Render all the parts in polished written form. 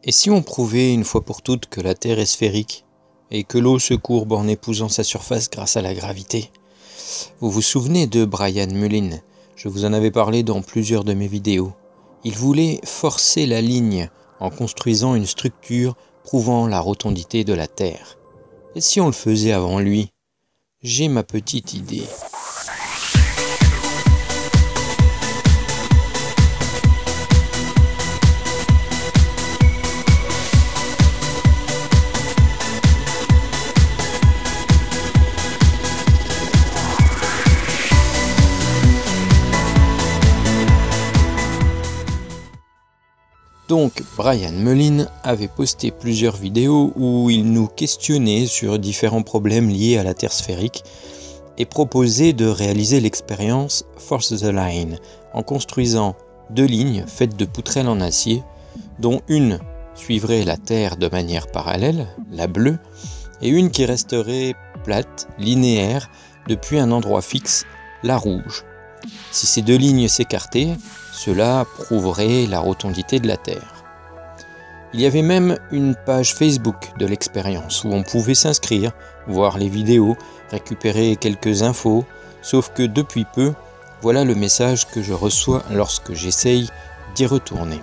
Et si on prouvait une fois pour toutes que la Terre est sphérique et que l'eau se courbe en épousant sa surface grâce à la gravité? Vous vous souvenez de Brian Mullin? Je vous en avais parlé dans plusieurs de mes vidéos. Il voulait forcer la ligne en construisant une structure prouvant la rotondité de la Terre. Et si on le faisait avant lui? J'ai ma petite idée. Donc, Brian Mullin avait posté plusieurs vidéos où il nous questionnait sur différents problèmes liés à la Terre sphérique et proposait de réaliser l'expérience Force the Line en construisant 2 lignes faites de poutrelles en acier, dont une suivrait la Terre de manière parallèle, la bleue, et une qui resterait plate, linéaire, depuis un endroit fixe, la rouge. Si ces 2 lignes s'écartaient, cela prouverait la rotondité de la Terre. Il y avait même une page Facebook de l'expérience où on pouvait s'inscrire, voir les vidéos, récupérer quelques infos, sauf que depuis peu, voilà le message que je reçois lorsque j'essaye d'y retourner.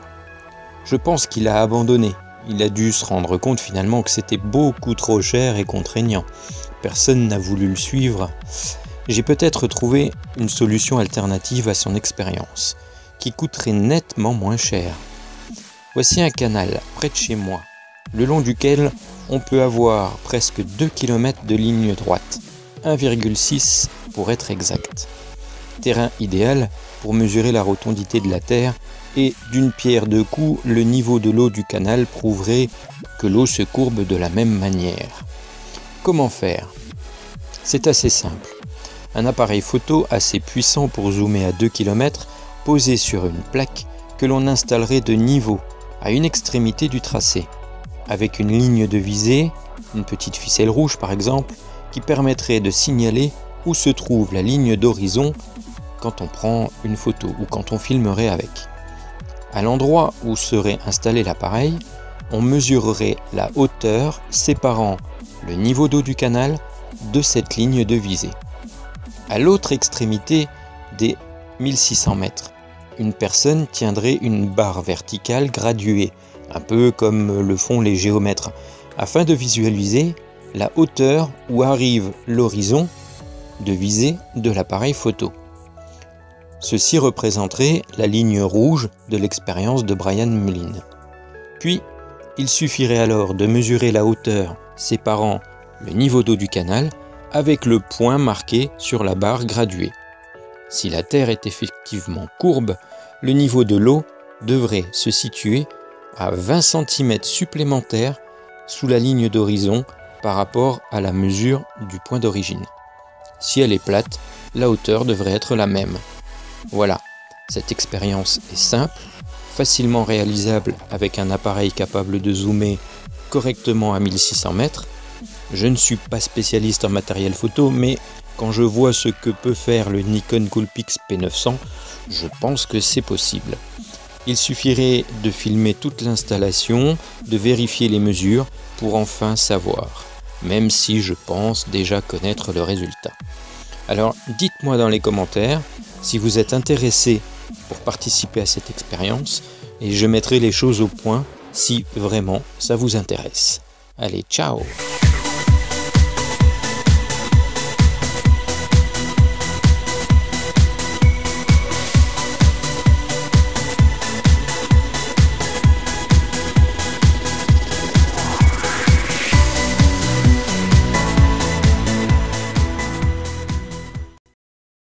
Je pense qu'il a abandonné. Il a dû se rendre compte finalement que c'était beaucoup trop cher et contraignant. Personne n'a voulu le suivre. J'ai peut-être trouvé une solution alternative à son expérience, qui coûterait nettement moins cher. Voici un canal près de chez moi, le long duquel on peut avoir presque 2 km de ligne droite, 1,6 pour être exact. Terrain idéal pour mesurer la rotondité de la Terre, et d'une pierre deux coups, le niveau de l'eau du canal prouverait que l'eau se courbe de la même manière. Comment faire? C'est assez simple. Un appareil photo assez puissant pour zoomer à 2 km posé sur une plaque que l'on installerait de niveau à une extrémité du tracé, avec une ligne de visée, une petite ficelle rouge par exemple, qui permettrait de signaler où se trouve la ligne d'horizon quand on prend une photo ou quand on filmerait avec. À l'endroit où serait installé l'appareil, on mesurerait la hauteur séparant le niveau d'eau du canal de cette ligne de visée. À l'autre extrémité des 1600 mètres, une personne tiendrait une barre verticale graduée, un peu comme le font les géomètres, afin de visualiser la hauteur où arrive l'horizon de visée de l'appareil photo. Ceci représenterait la ligne rouge de l'expérience de Brian Mullin. Puis, il suffirait alors de mesurer la hauteur séparant le niveau d'eau du canal avec le point marqué sur la barre graduée. Si la Terre est effectivement courbe, le niveau de l'eau devrait se situer à 20 cm supplémentaires sous la ligne d'horizon par rapport à la mesure du point d'origine. Si elle est plate, la hauteur devrait être la même. Voilà, cette expérience est simple, facilement réalisable avec un appareil capable de zoomer correctement à 1600 mètres. Je ne suis pas spécialiste en matériel photo, mais quand je vois ce que peut faire le Nikon Coolpix P900, je pense que c'est possible. Il suffirait de filmer toute l'installation, de vérifier les mesures pour enfin savoir, même si je pense déjà connaître le résultat. Alors dites-moi dans les commentaires si vous êtes intéressé pour participer à cette expérience et je mettrai les choses au point si vraiment ça vous intéresse. Allez, ciao!